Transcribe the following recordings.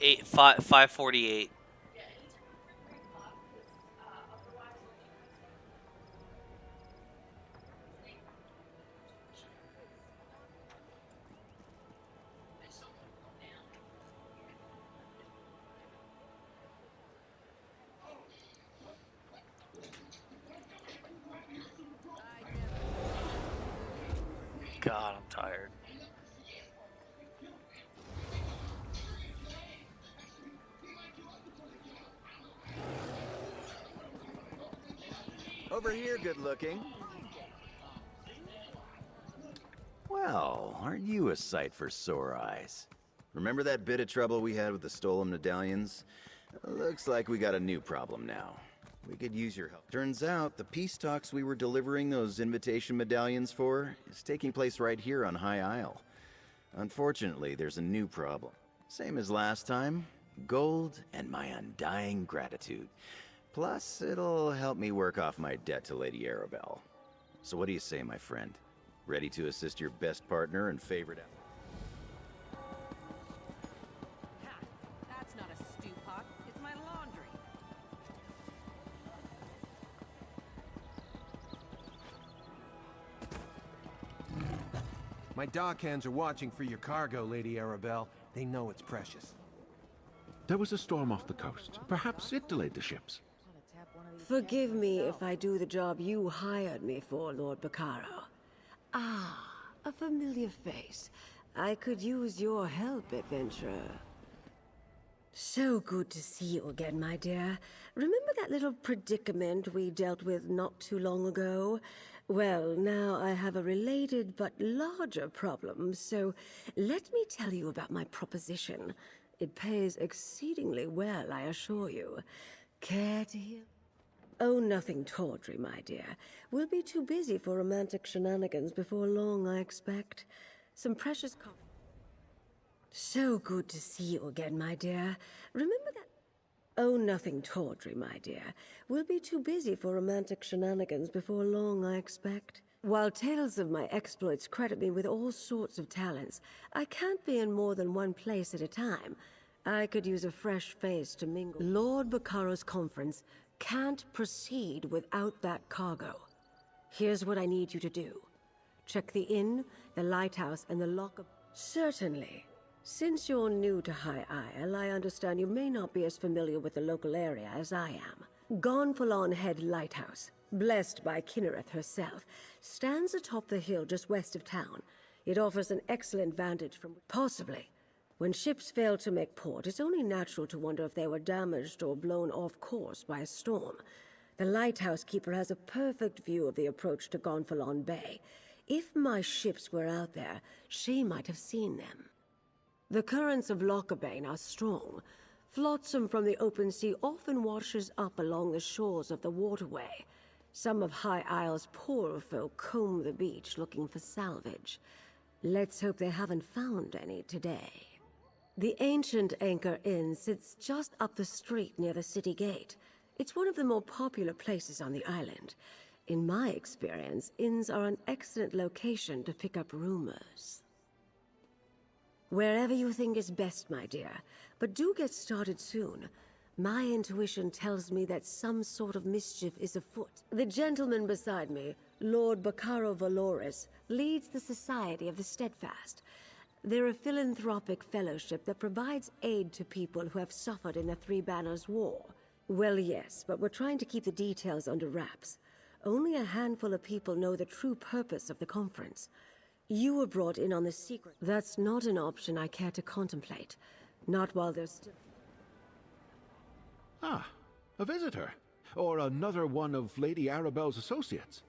548. God, I'm tired. Over here, good looking. Well, aren't you a sight for sore eyes? Remember that bit of trouble we had with the stolen medallions? Looks like we got a new problem now. We could use your help. Turns out the peace talks we were delivering those invitation medallions for is taking place right here on High Isle. Unfortunately, there's a new problem. Same as last time, gold and my undying gratitude. Plus, it'll help me work off my debt to Lady Arabelle. So what do you say, my friend? Ready to assist your best partner and favorite... That's not a stew pot, it's my laundry. My dockhands are watching for your cargo, Lady Arabelle. They know it's precious. There was a storm off the coast. Perhaps it delayed the ships. Forgive me if I do the job you hired me for, Lord Baccaro. Ah, a familiar face. I could use your help, adventurer. So good to see you again, my dear. Remember that little predicament we dealt with not too long ago? Well, now I have a related but larger problem, so let me tell you about my proposition. It pays exceedingly well, I assure you. Care to hear? Oh, nothing tawdry, my dear. We'll be too busy for romantic shenanigans before long, I expect. Some precious So good to see you again, my dear. Remember that... Oh, nothing tawdry, my dear. We'll be too busy for romantic shenanigans before long, I expect. While tales of my exploits credit me with all sorts of talents, I can't be in more than one place at a time. I could use a fresh face to mingle. Lord Baccaro's conference can't proceed without that cargo. Here's what I need you to do. Check the inn, the lighthouse, and the lock-up. Certainly. Since you're new to High Isle, I understand you may not be as familiar with the local area as I am. Gonfalon Head Lighthouse, blessed by Kinnereth herself, stands atop the hill just west of town. It offers an excellent vantage from... Possibly. When ships fail to make port, it's only natural to wonder if they were damaged or blown off course by a storm. The lighthouse keeper has a perfect view of the approach to Gonfalon Bay. If my ships were out there, she might have seen them. The currents of Lochabane are strong. Flotsam from the open sea often washes up along the shores of the waterway. Some of High Isle's poorer folk comb the beach looking for salvage. Let's hope they haven't found any today. The ancient Anchor Inn sits just up the street near the city gate. It's one of the more popular places on the island. In my experience, inns are an excellent location to pick up rumors. Wherever you think is best, my dear, but do get started soon. My intuition tells me that some sort of mischief is afoot. The gentleman beside me, Lord Baccaro Valoris, leads the Society of the Steadfast. They're a philanthropic fellowship that provides aid to people who have suffered in the Three Banners War. Well, yes, but we're trying to keep the details under wraps. Only a handful of people know the true purpose of the conference. You were brought in on the secret. That's not an option I care to contemplate. Not while there's still... Ah, a visitor. Or another one of Lady Arabelle's associates.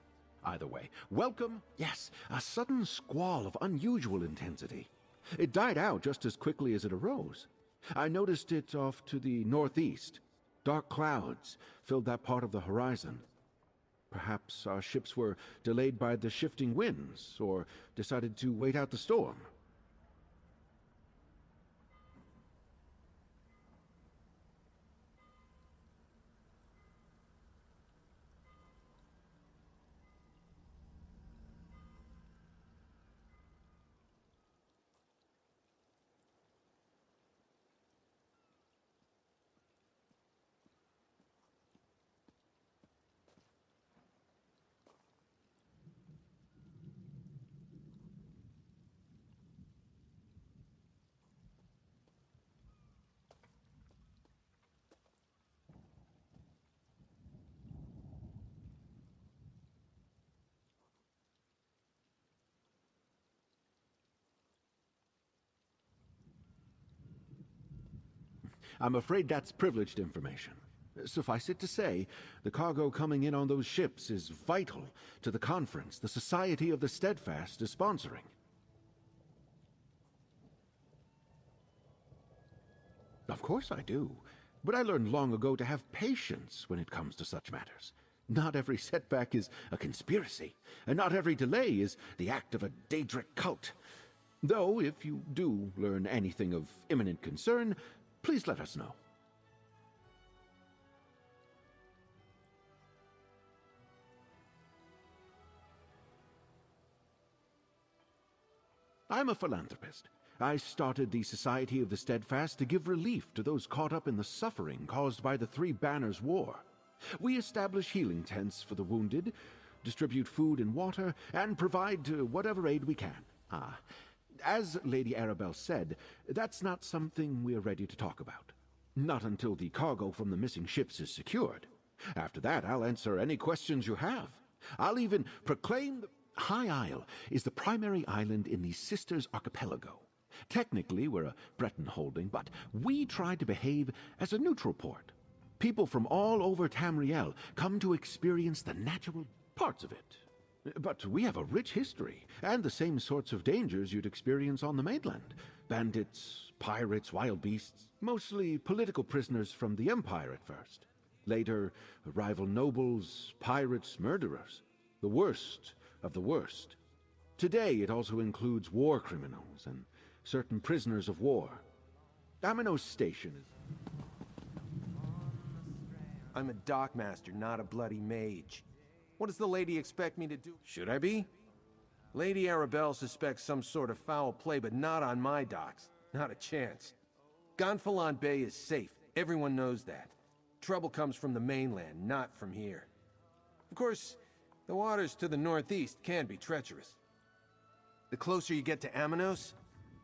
Either way, welcome. Yes, a sudden squall of unusual intensity. It died out just as quickly as it arose. I noticed it off to the northeast. Dark clouds filled that part of the horizon. Perhaps our ships were delayed by the shifting winds, or decided to wait out the storm. I'm afraid that's privileged information. Suffice it to say, the cargo coming in on those ships is vital to the conference the Society of the Steadfast is sponsoring. Of course I do, but I learned long ago to have patience when it comes to such matters. Not every setback is a conspiracy, and not every delay is the act of a Daedric cult. Though, if you do learn anything of imminent concern, please let us know. I'm a philanthropist. I started the Society of the Steadfast to give relief to those caught up in the suffering caused by the Three Banners War. We establish healing tents for the wounded, distribute food and water, and provide whatever aid we can. As Lady Arabelle said, that's not something we're ready to talk about. Not until the cargo from the missing ships is secured. After that, I'll answer any questions you have. I'll even proclaim the High Isle is the primary island in the Sisters Archipelago. Technically, we're a Breton holding, but we try to behave as a neutral port. People from all over Tamriel come to experience the natural parts of it. But we have a rich history, and the same sorts of dangers you'd experience on the mainland. Bandits, pirates, wild beasts, mostly political prisoners from the Empire at first. Later, rival nobles, pirates, murderers. The worst of the worst. Today it also includes war criminals and certain prisoners of war. Amino's station is... I'm a dockmaster, not a bloody mage. What does the lady expect me to do? Should I be? Lady Arabelle suspects some sort of foul play, but not on my docks. Not a chance. Gonfalon Bay is safe. Everyone knows that. Trouble comes from the mainland, not from here. Of course, the waters to the northeast can be treacherous. The closer you get to Aminos,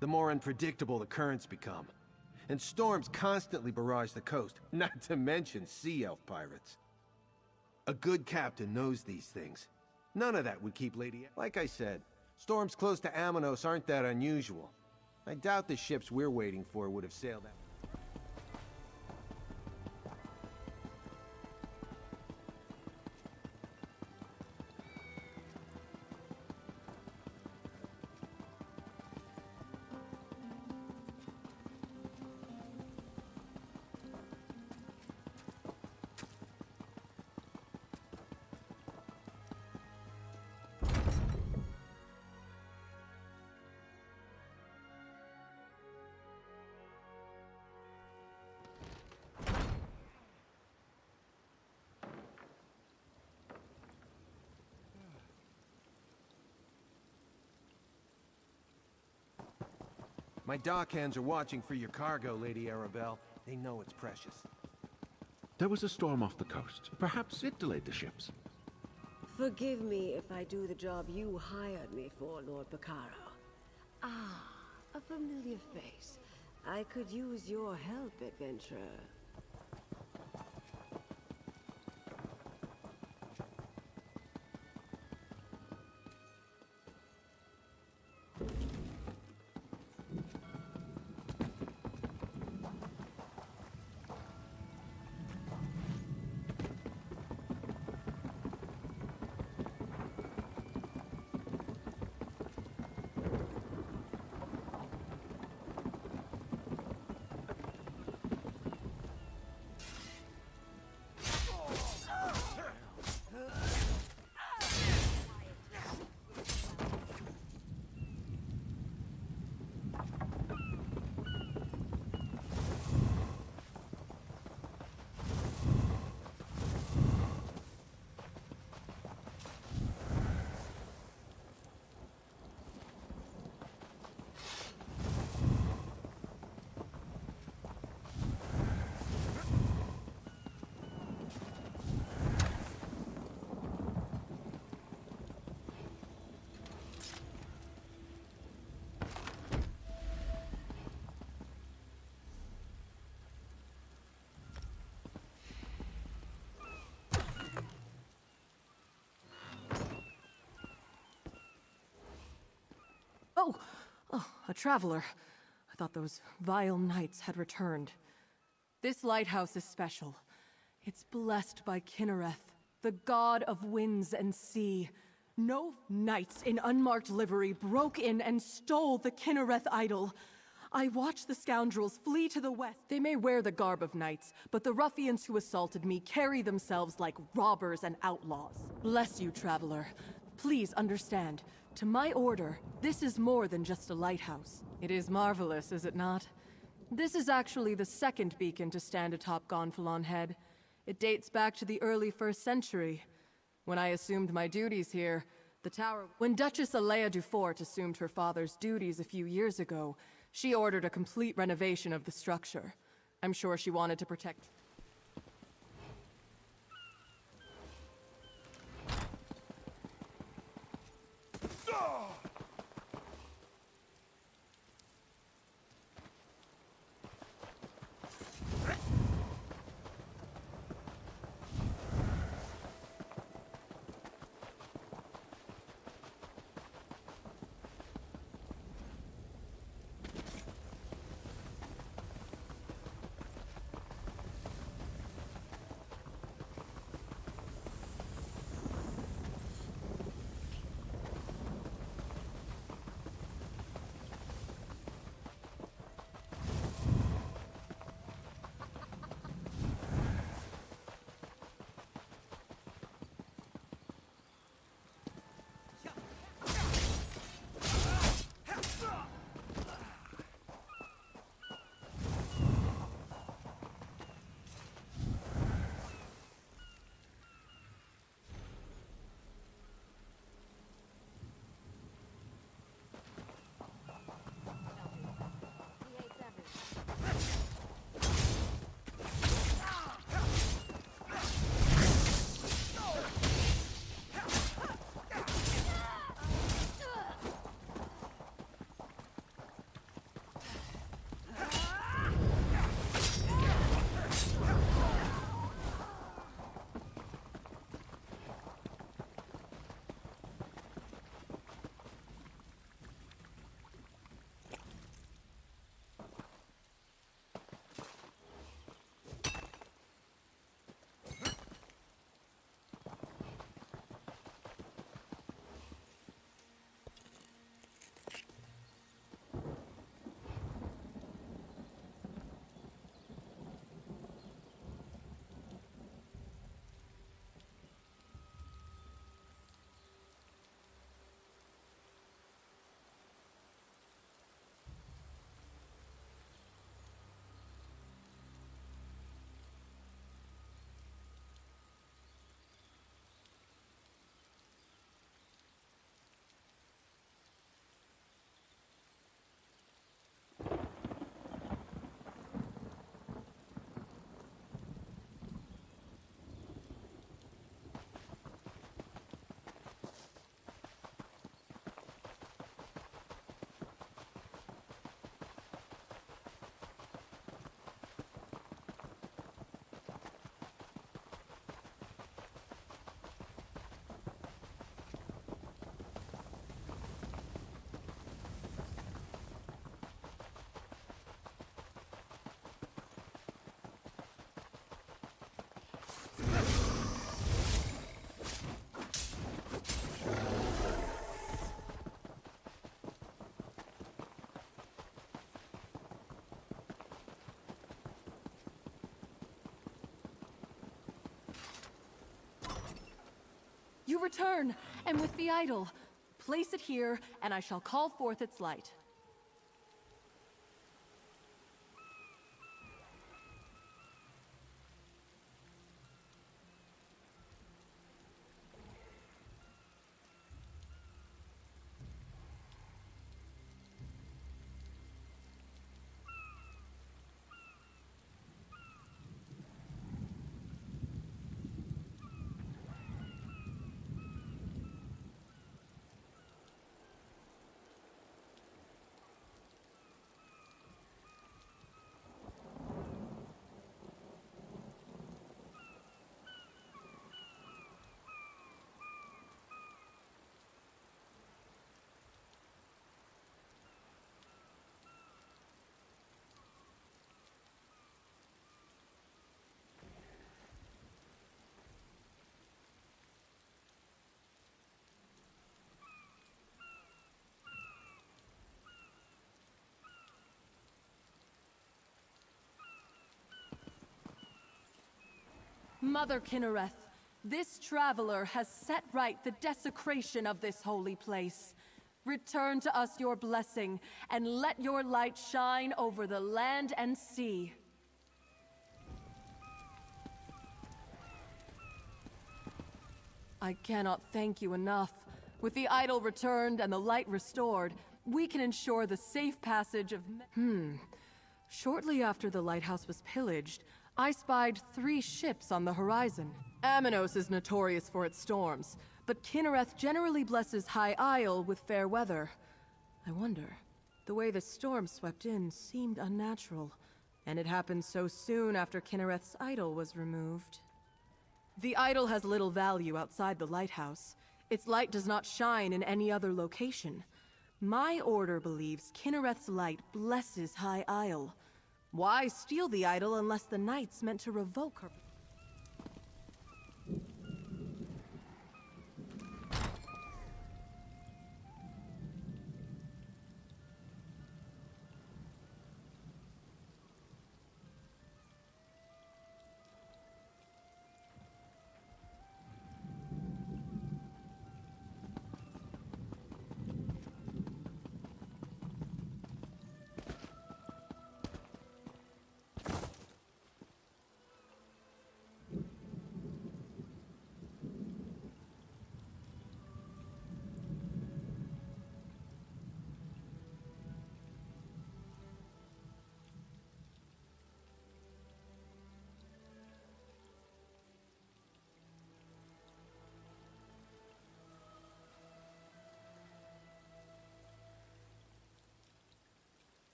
the more unpredictable the currents become. And storms constantly barrage the coast, not to mention sea elf pirates. A good captain knows these things. None of that would keep Lady... Like I said, storms close to Aminos aren't that unusual. I doubt the ships we're waiting for would have sailed out. My dockhands are watching for your cargo, Lady Arabelle. They know it's precious. There was a storm off the coast. Perhaps it delayed the ships. Forgive me if I do the job you hired me for, Lord Bacaro. Ah, a familiar face. I could use your help, adventurer. Oh, a traveler. I thought those vile knights had returned. This lighthouse is special. It's blessed by Kinnereth, the god of winds and sea. No knights in unmarked livery broke in and stole the Kinnereth idol. I watched the scoundrels flee to the west. They may wear the garb of knights, but the ruffians who assaulted me carry themselves like robbers and outlaws. Bless you, traveler. Please understand, to my order, this is more than just a lighthouse. It is marvelous, is it not? This is actually the second beacon to stand atop Gonfalon Head. It dates back to the early 1st century. When I assumed my duties here, the tower... When Duchess Alea Dufort assumed her father's duties a few years ago, she ordered a complete renovation of the structure. I'm sure she wanted to protect... You return, and with the idol. Place it here, and I shall call forth its light. Mother Kinnereth, this traveler has set right the desecration of this holy place. Return to us your blessing, and let your light shine over the land and sea. I cannot thank you enough. With the idol returned and the light restored, we can ensure the safe passage of... Shortly after the lighthouse was pillaged, I spied 3 ships on the horizon. Aminos is notorious for its storms, but Kinnereth generally blesses High Isle with fair weather. I wonder, the way the storm swept in seemed unnatural, and it happened so soon after Kinnereth's idol was removed. The idol has little value outside the lighthouse. Its light does not shine in any other location. My order believes Kinnereth's light blesses High Isle. Why steal the idol unless the knights meant to revoke her?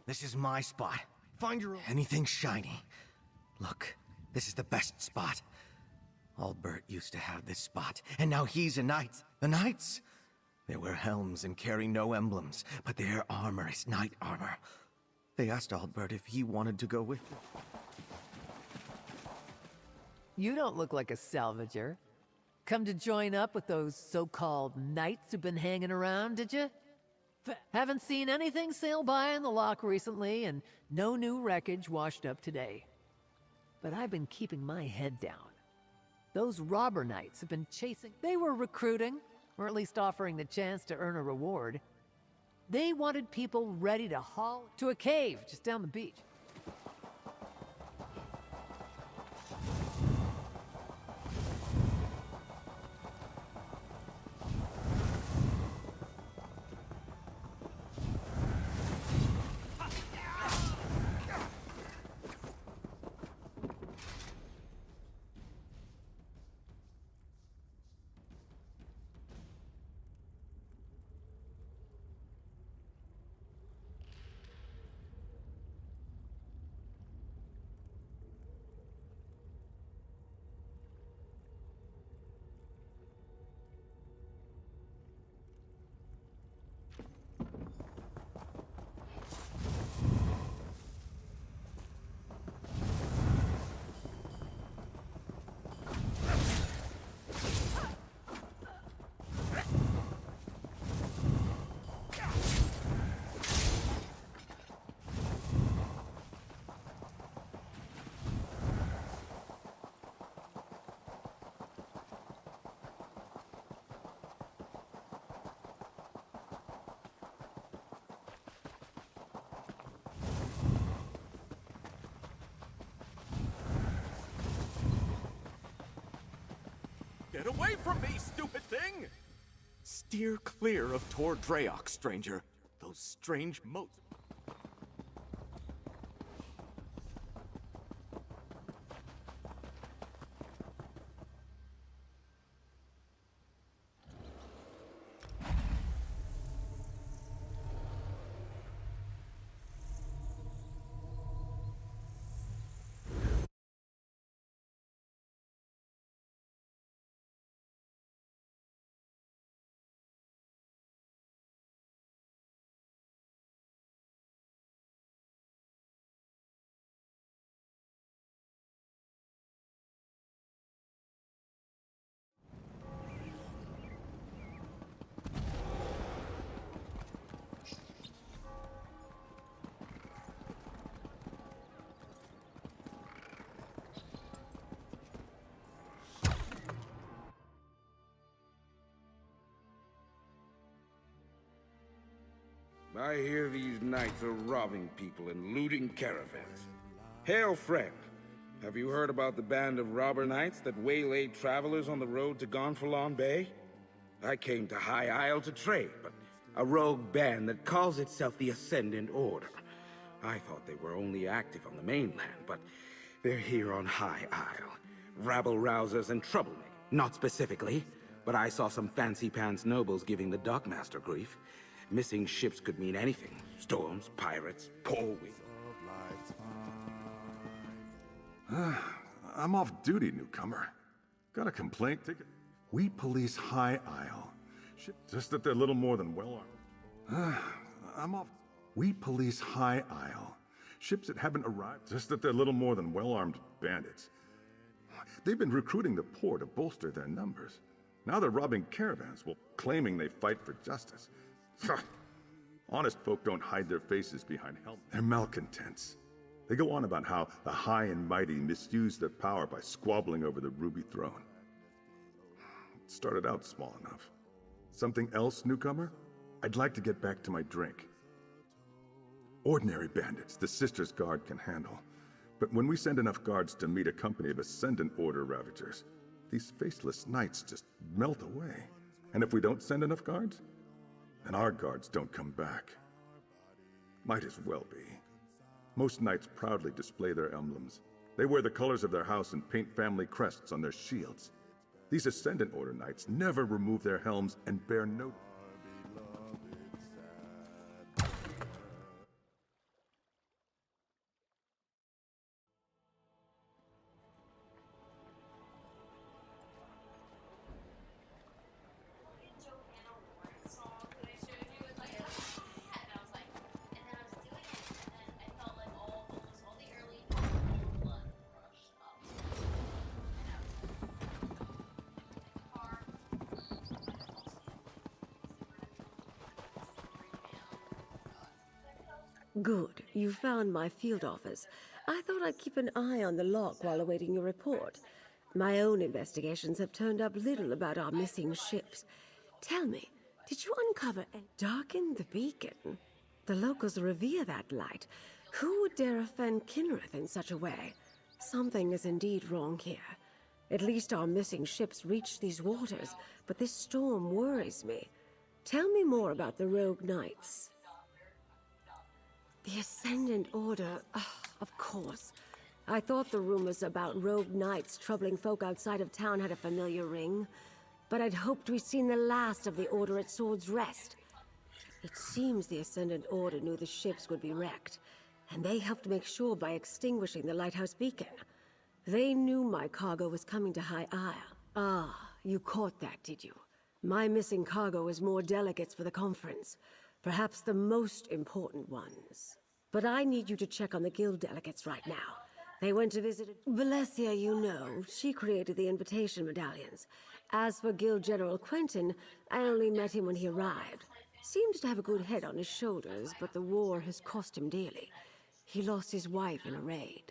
This is my spot. Find your own... Anything shiny. Look, this is the best spot. Albert used to have this spot, and now he's a knight. The knights? They wear helms and carry no emblems, but their armor is knight armor. They asked Albert if he wanted to go with them. You don't look like a salvager. Come to join up with those so-called knights who've been hanging around, did you? Haven't seen anything sail by in the lock recently, and no new wreckage washed up today. But I've been keeping my head down. Those robber knights have been chasing... They were recruiting, or at least offering the chance to earn a reward. They wanted people ready to haul to a cave just down the beach. Get away from me, stupid thing! Steer clear of Tor Draok, stranger. Those strange motes. I hear these knights are robbing people and looting caravans. Hail, friend. Have you heard about the band of robber knights that waylaid travelers on the road to Gonfalon Bay? I came to High Isle to trade, but a rogue band that calls itself the Ascendant Order. I thought they were only active on the mainland, but they're here on High Isle. Rabble-rousers and troublemakers. Not specifically, but I saw some fancy-pants nobles giving the dockmaster grief. Missing ships could mean anything. Storms, pirates, pole wings. I'm off duty, newcomer. Got a complaint ticket? We police High Isle. Just that they're little more than well-armed. I'm off. We police High Isle. Ships that haven't arrived. Just that they're little more than well-armed bandits. They've been recruiting the poor to bolster their numbers. Now they're robbing caravans while claiming they fight for justice. Honest folk don't hide their faces behind helmets. They're malcontents. They go on about how the high and mighty misuse their power by squabbling over the Ruby Throne. It started out small enough. Something else, newcomer? I'd like to get back to my drink. Ordinary bandits the Sisters Guard can handle. But when we send enough guards to meet a company of Ascendant Order Ravagers, these faceless knights just melt away. And if we don't send enough guards, then our guards don't come back. Might as well be. Most knights proudly display their emblems. They wear the colors of their house and paint family crests on their shields. These Ascendant Order knights never remove their helms and bear no... Good. You found my field office. I thought I'd keep an eye on the log while awaiting your report. My own investigations have turned up little about our missing ships. Tell me, did you uncover and darken the beacon? The locals revere that light. Who would dare offend Kinnereth in such a way? Something is indeed wrong here. At least our missing ships reached these waters, but this storm worries me. Tell me more about the rogue knights. The Ascendant Order, of course. I thought the rumors about rogue knights troubling folk outside of town had a familiar ring, but I'd hoped we'd seen the last of the Order at Sword's Rest. It seems the Ascendant Order knew the ships would be wrecked, and they helped make sure by extinguishing the lighthouse beacon. They knew my cargo was coming to High Isle. Ah, you caught that, did you? My missing cargo is more delegates for the conference. Perhaps the most important ones. But I need you to check on the guild delegates right now. They went to visit Valencia, you know. She created the invitation medallions. As for Guild General Quentin, I only met him when he arrived. Seems to have a good head on his shoulders, but the war has cost him dearly. He lost his wife in a raid.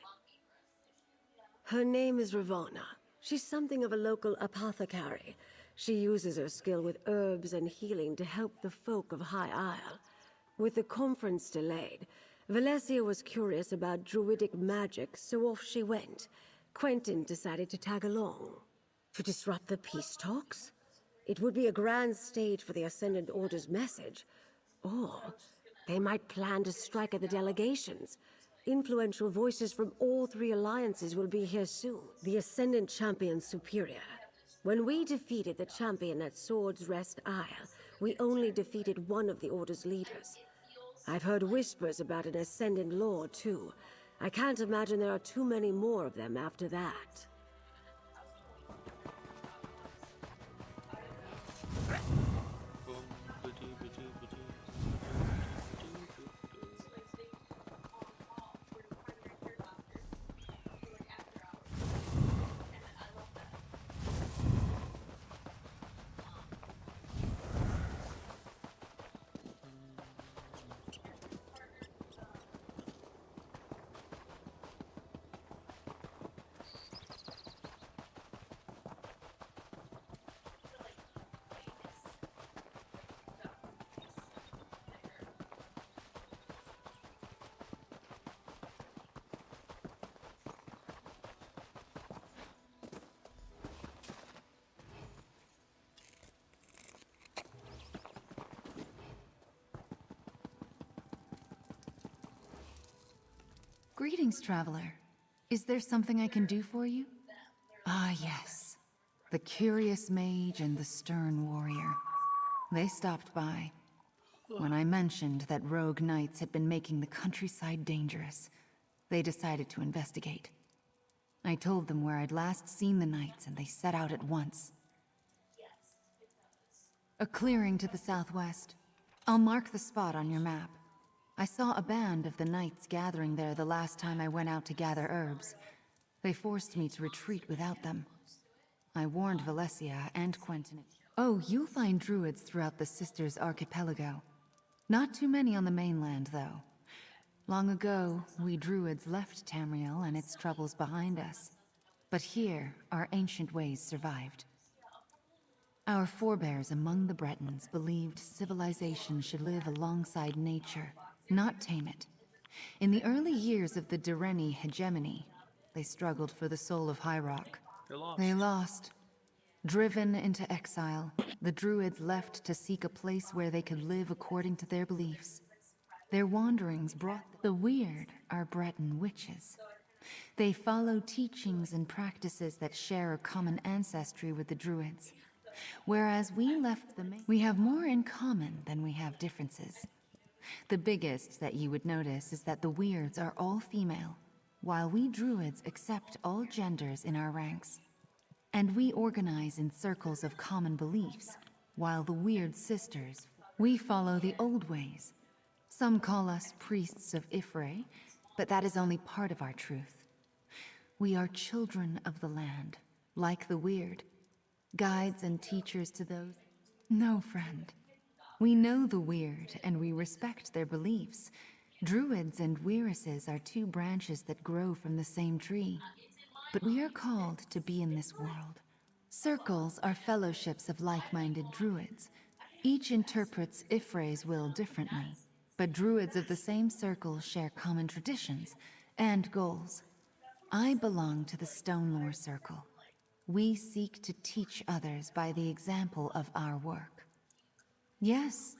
Her name is Ravana. She's something of a local apothecary. She uses her skill with herbs and healing to help the folk of High Isle. With the conference delayed, Valencia was curious about druidic magic, so off she went. Quentin decided to tag along. To disrupt the peace talks? It would be a grand stage for the Ascendant Order's message. Or they might plan to strike at the delegations. Influential voices from all three alliances will be here soon. The Ascendant Champion's superior. When we defeated the champion at Swords Rest Isle, we only defeated one of the Order's leaders. I've heard whispers about an Ascendant Lord, too. I can't imagine there are too many more of them after that. Greetings, traveler. Is there something I can do for you? Ah, yes. The curious mage and the stern warrior. They stopped by. When I mentioned that rogue knights had been making the countryside dangerous, they decided to investigate. I told them where I'd last seen the knights, and they set out at once. A clearing to the southwest. I'll mark the spot on your map. I saw a band of the knights gathering there the last time I went out to gather herbs. They forced me to retreat without them. I warned Valencia and Quentin. Oh, you'll find druids throughout the Sisters Archipelago. Not too many on the mainland, though. Long ago, we druids left Tamriel and its troubles behind us. But here, our ancient ways survived. Our forebears among the Bretons believed civilization should live alongside nature, not tame it. In the early years of the Direni hegemony, they struggled for the soul of High Rock. They lost. Driven into exile, the druids left to seek a place where they could live according to their beliefs. Their wanderings brought the weird are Breton witches. They follow teachings and practices that share a common ancestry with the druids. Whereas we left we have more in common than we have differences. The biggest that you would notice is that the weirds are all female, while we druids accept all genders in our ranks. And we organize in circles of common beliefs, while the weird sisters, we follow the old ways. Some call us priests of Ifre, but that is only part of our truth. We are children of the land, like the weird, guides and teachers to those. No, friend. We know the weird, and we respect their beliefs. Druids and weiresses are two branches that grow from the same tree. But we are called to be in this world. Circles are fellowships of like-minded druids. Each interprets Ifre's will differently, but druids of the same circle share common traditions and goals. I belong to the Stonelore Circle. We seek to teach others by the example of our work. Yes,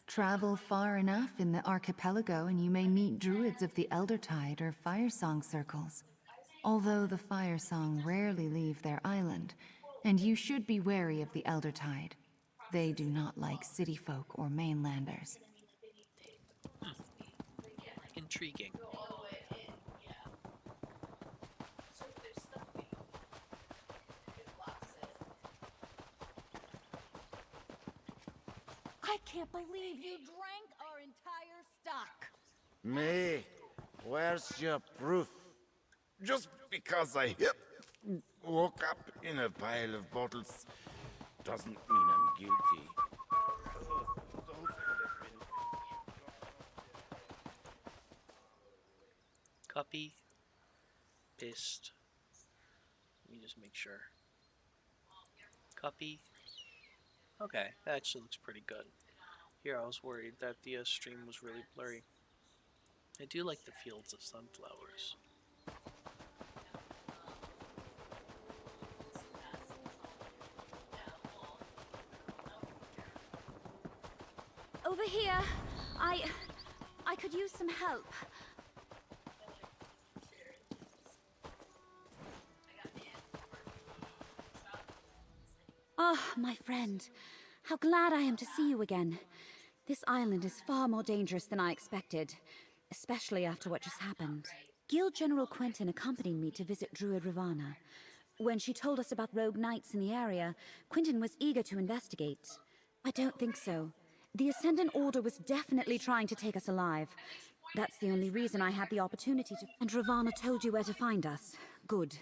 travel far enough in the archipelago and you may meet druids of the Eldertide or Firesong circles. Although the Firesong rarely leave their island, and you should be wary of the Eldertide. They do not like city folk or mainlanders. Intriguing. I can't believe you drank our entire stock. Me? Where's your proof? Just because I woke up in a pile of bottles doesn't mean I'm guilty. Copy. Paste. Let me just make sure. Copy. Okay, that actually looks pretty good. Here, I was worried that the stream was really blurry. I do like the fields of sunflowers. Over here. I could use some help. Ah, my friend. How glad I am to see you again. This island is far more dangerous than I expected, especially after what just happened. Guild General Quentin accompanied me to visit Druid Ravana. When she told us about rogue knights in the area, Quentin was eager to investigate. I don't think so. The Ascendant Order was definitely trying to take us alive. That's the only reason I had the opportunity to... And Ravana told you where to find us. Good.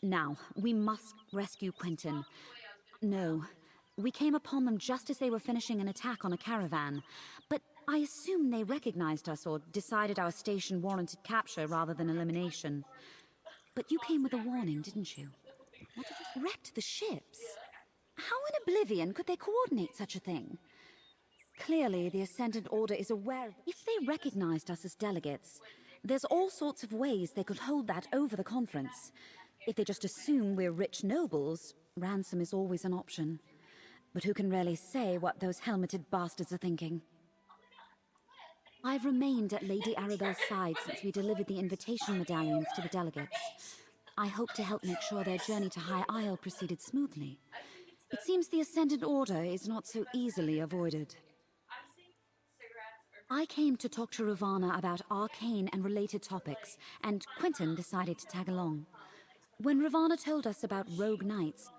Now, we must rescue Quentin. No. We came upon them just as they were finishing an attack on a caravan. But I assume they recognized us or decided our station warranted capture rather than elimination. But you came with a warning, didn't you? What if it wrecked the ships? How in Oblivion could they coordinate such a thing? Clearly, the Ascendant Order is aware. If they recognized us as delegates, there's all sorts of ways they could hold that over the conference. If they just assume we're rich nobles, ransom is always an option. But who can really say what those helmeted bastards are thinking? I've remained at Lady Arabelle's side since we delivered the invitation medallions to the delegates. I hope to help make sure their journey to High Isle proceeded smoothly. It seems the Ascendant Order is not so easily avoided. I came to talk to Ravana about arcane and related topics, and Quentin decided to tag along. When Ravana told us about rogue knights,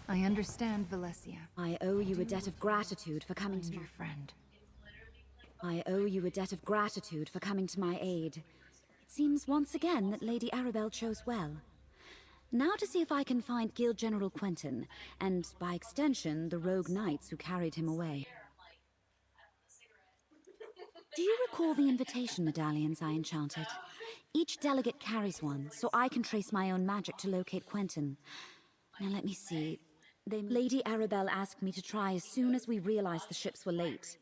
I understand, Valencia. I owe you a debt of gratitude for coming to your friend. I owe you a debt of gratitude for coming to my aid. It seems once again that Lady Arabelle chose well. Now to see if I can find Guild General Quentin, and by extension, the rogue knights who carried him away. Do you recall the invitation medallions I enchanted? Each delegate carries one, so I can trace my own magic to locate Quentin. Now let me see. Lady Arabelle asked me to try as soon as we realized the ships were late.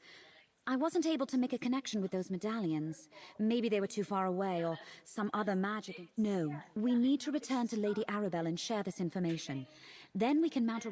I wasn't able to make a connection with those medallions. Maybe they were too far away, or some other magic... No, we need to return to Lady Arabelle and share this information. Then we can mount a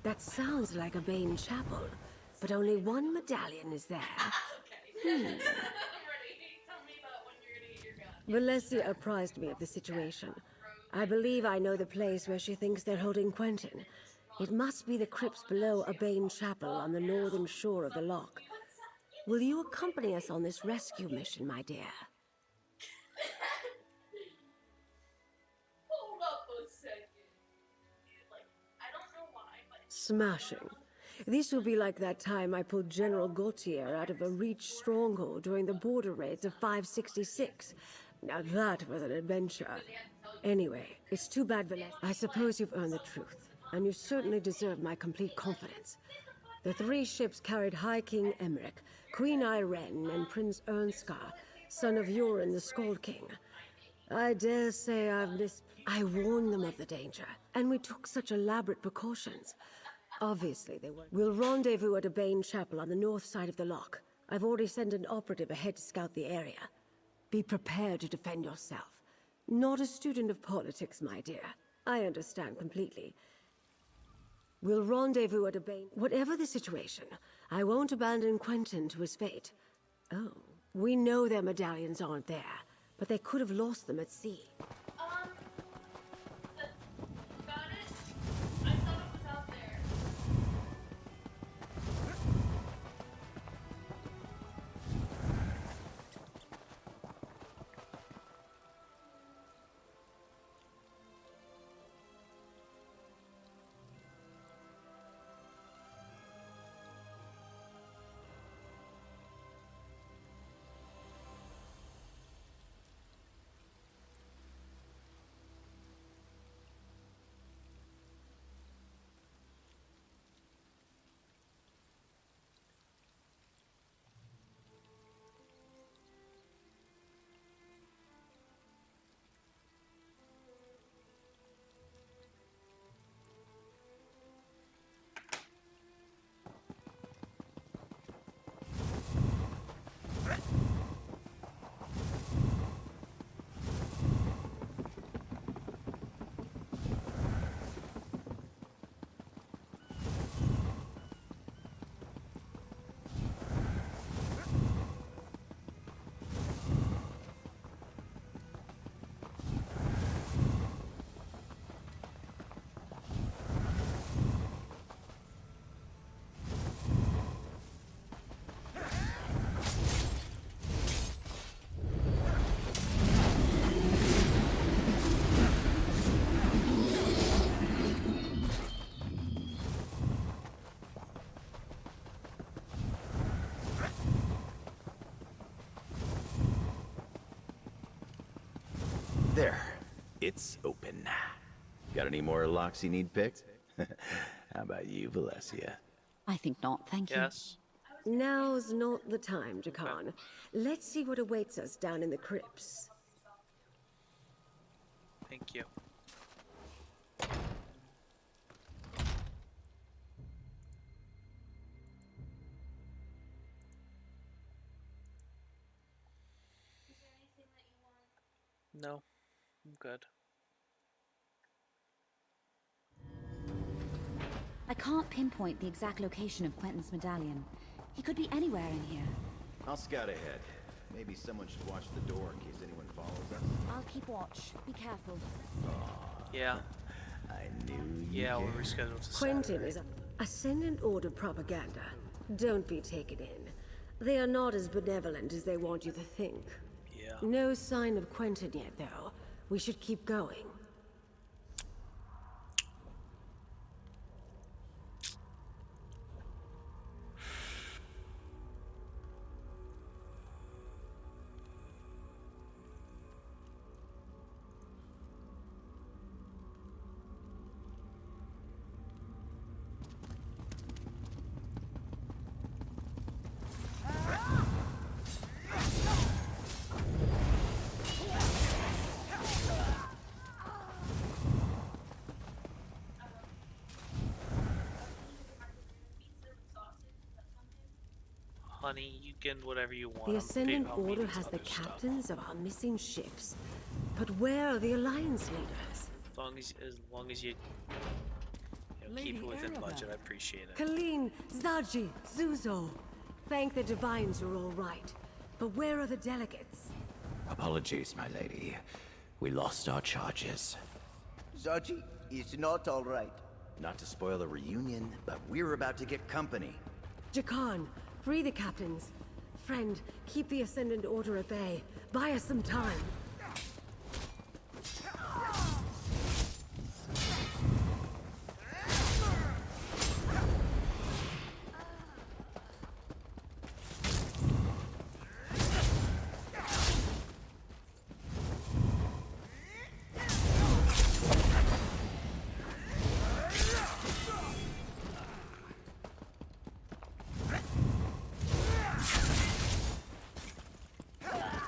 That sounds like a Bane chapel, but only one medallion is there. Valencia apprised me of the situation. I believe I know the place where she thinks they're holding Quentin. It must be the crypts below a Bane chapel on the northern shore of the loch. Will you accompany us on this rescue mission, my dear? Smashing. This will be like that time I pulled General Gautier out of a Reach stronghold during the border raids of 566. Now that was an adventure. Anyway, it's too bad, Valencia. I suppose you've earned the truth, and you certainly deserve my complete confidence. The three ships carried High King Emmerich, Queen Irene, and Prince Ernskar, son of Yoren the Skald King. I dare say I warned them of the danger, and we took such elaborate precautions. Obviously, they were. We'll rendezvous at a Bane chapel on the north side of the loch. I've already sent an operative ahead to scout the area. Be prepared to defend yourself. Not a student of politics, my dear. I understand completely. We'll rendezvous at a Bane... Whatever the situation, I won't abandon Quentin to his fate. Oh, We know their medallions aren't there, but they could have lost them at sea. Got it? I thought it was out there. There. It's open. Got any more locks you need picked? How about you, Valencia? I think not, thank you. Yes. Now's not the time, Jakan. Let's see what awaits us down in the crypts. Thank you. No, I'm good. I can't pinpoint the exact location of Quentin's medallion. He could be anywhere in here. I'll scout ahead. Maybe someone should watch the door in case anyone follows us. I'll keep watch. Be careful. Yeah. I knew you Yeah, we're cared. rescheduled to Quentin Saturday. is Ascendant Order propaganda. Don't be taken in. They are not as benevolent as they want you to think. Yeah. No sign of Quentin yet, though. We should keep going. Honey, you can whatever you want. The Ascendant Order has the captains of our missing ships. But where are the Alliance leaders? As long as you keep it within budget, I appreciate it. Colleen, Zaji, Zuzo. Thank the Divines you're all right. But where are the delegates? Apologies, my lady. We lost our charges. Zaji is not all right. Not to spoil the reunion, but we're about to get company. Jakan, free the captains. Friend, keep the Ascendant Order at bay. Buy us some time.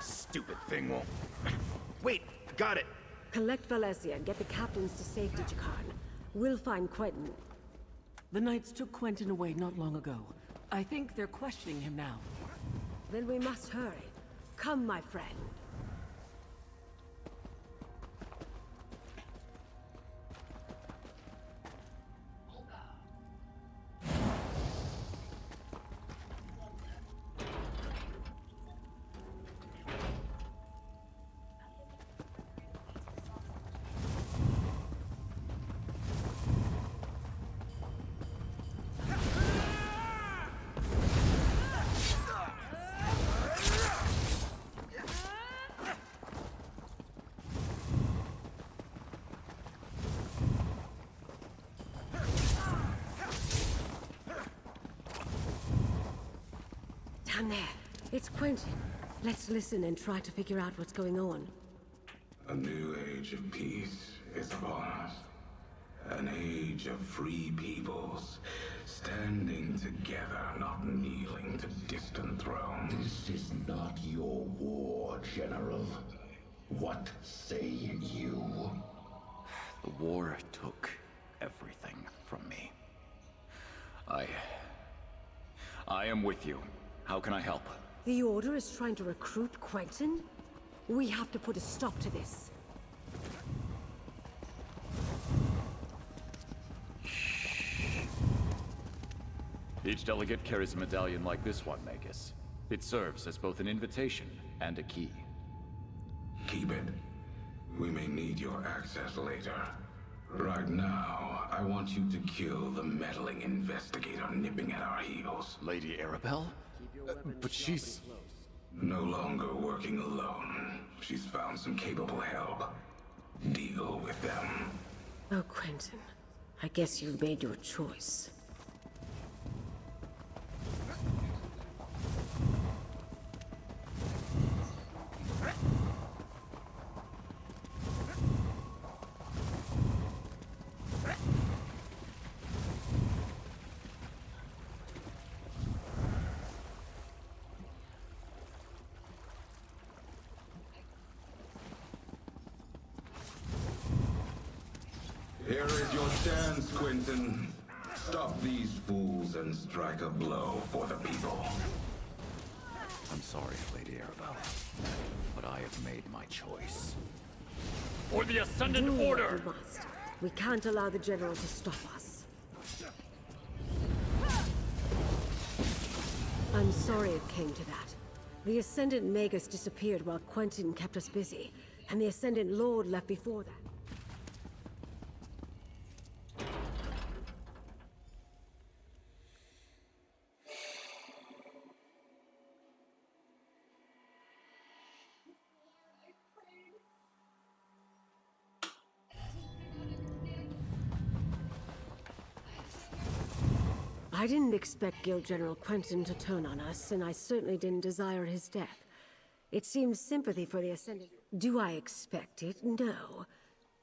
Stupid thing won't... Wait, got it! Collect Valencia and get the captains to safety, Jakan. We'll find Quentin. The Knights took Quentin away not long ago. I think they're questioning him now. Then we must hurry. Come, my friend. Down there. It's Quentin. Let's listen and try to figure out what's going on. A new age of peace is upon us. An age of free peoples, standing together, not kneeling to distant thrones. This is not your war, General. What say you? The war took everything from me. I am with you. How can I help? The Order is trying to recruit Quentin? We have to put a stop to this. Each delegate carries a medallion like this one, Magus. It serves as both an invitation and a key. Keep it. We may need your access later. Right now, I want you to kill the meddling investigator nipping at our heels. Lady Arabelle? But she's... No longer working alone. She's found some capable help. Deal with them. Oh, Quentin. I guess you've made your choice. Here is your chance, Quentin. Stop these fools and strike a blow for the people. I'm sorry, Lady Arabelle, but I have made my choice. For the Ascendant Order! We must. We can't allow the General to stop us. I'm sorry it came to that. The Ascendant Magus disappeared while Quentin kept us busy, and the Ascendant Lord left before that. I didn't expect Guild General Quentin to turn on us, and I certainly didn't desire his death. It seems sympathy for the Ascendant. Do I expect it? No.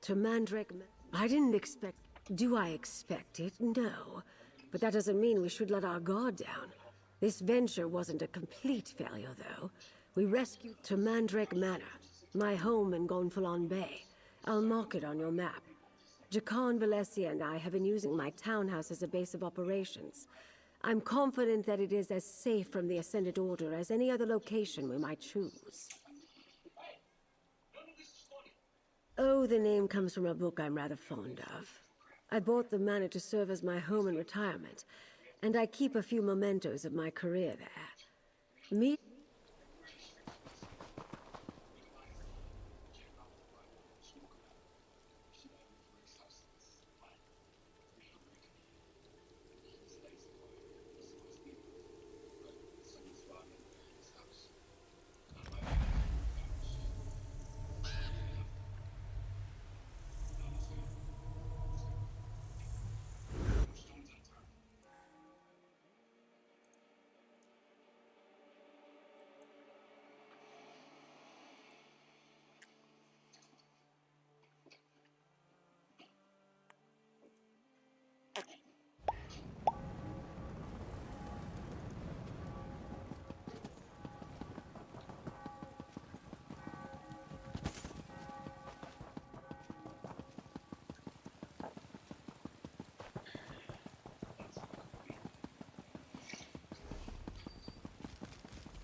To Mandrake... I didn't expect... Do I expect it? No. But that doesn't mean we should let our guard down. This venture wasn't a complete failure, though. We rescued to Mandrake Manor, my home in Gonfalon Bay. I'll mark it on your map. Jacan Valencia and I have been using my townhouse as a base of operations. I'm confident that it is as safe from the Ascended Order as any other location we might choose. Oh, the name comes from a book I'm rather fond of. I bought the manor to serve as my home in retirement, and I keep a few mementos of my career there. Meet...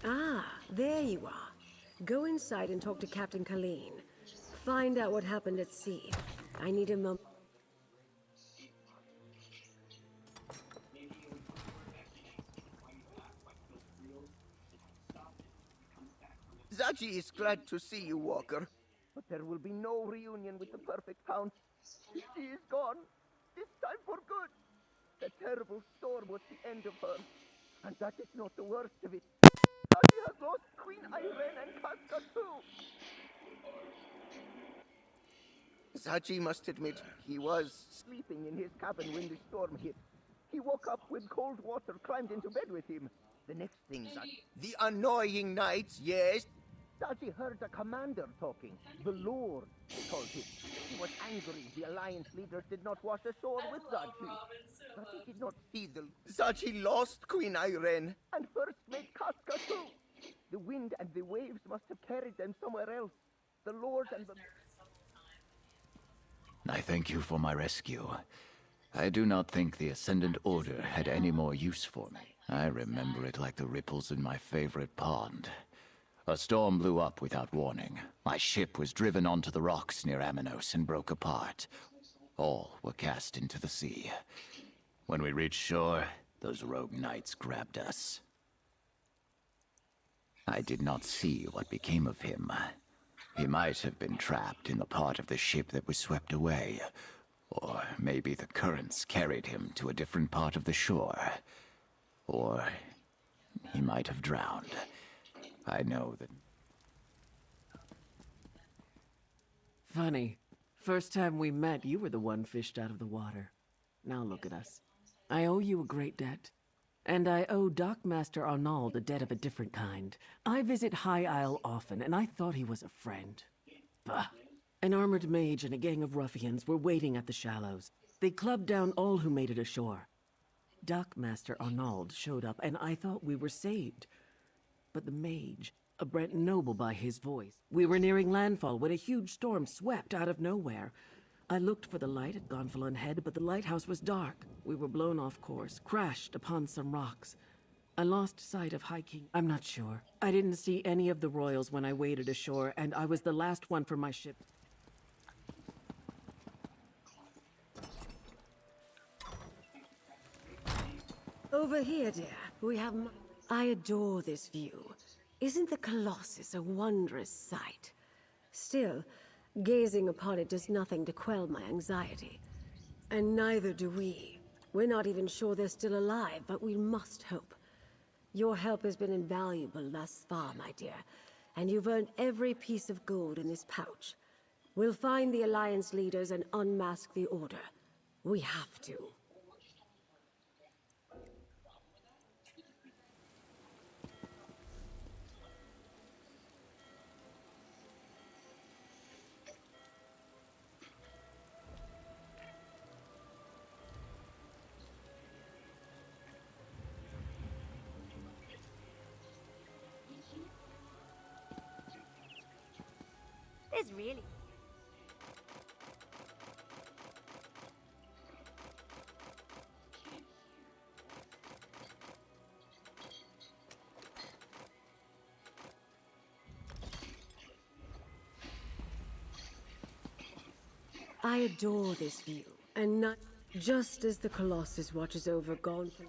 Ah, there you are. Go inside and talk to Captain Colleen. Find out what happened at sea. I need a moment. Zaji is glad to see you, Walker. But there will be no reunion with the Perfect Hound. She is gone. This time for good. The terrible storm was the end of her. And that is not the worst of it. Zaji has lost Queen Irene and Casca too. Zaji must admit he was sleeping in his cabin when the storm hit. He woke up with cold water, climbed into bed with him. The next thing that... The annoying knights, yes? Zaji heard the commander talking. The Lord told him. He was angry the Alliance leaders did not wash ashore with Zaji. Zaji did not see the... Zaji lost Queen Irene, and first mate Casca too. The wind and the waves must have carried them somewhere else. The Lord and the... I thank you for my rescue. I do not think the Ascendant Order had any more use for me. I remember it like the ripples in my favorite pond. A storm blew up without warning. My ship was driven onto the rocks near Aminos and broke apart. All were cast into the sea. When we reached shore, those rogue knights grabbed us. I did not see what became of him. He might have been trapped in the part of the ship that was swept away. Or maybe the currents carried him to a different part of the shore. Or he might have drowned. I know that... Funny. First time we met, you were the one fished out of the water. Now look at us. I owe you a great debt. And I owe Dockmaster Arnauld a debt of a different kind. I visit High Isle often, and I thought he was a friend. Bah. An armored mage and a gang of ruffians were waiting at the shallows. They clubbed down all who made it ashore. Dockmaster Arnauld showed up, and I thought we were saved. But the mage, a Brent noble by his voice. We were nearing landfall when a huge storm swept out of nowhere. I looked for the light at Gonfalon Head, but the lighthouse was dark. We were blown off course, crashed upon some rocks. I lost sight of High King. I'm not sure. I didn't see any of the royals when I waded ashore, and I was the last one from my ship. Over here, dear, we have... I adore this view. Isn't the Colossus a wondrous sight? Still, gazing upon it does nothing to quell my anxiety. And neither do we. We're not even sure they're still alive, but we must hope. Your help has been invaluable thus far, my dear, and you've earned every piece of gold in this pouch. We'll find the Alliance leaders and unmask the Order. We have to. There's really... I adore this view, and not just as the Colossus watches over Gonfalon.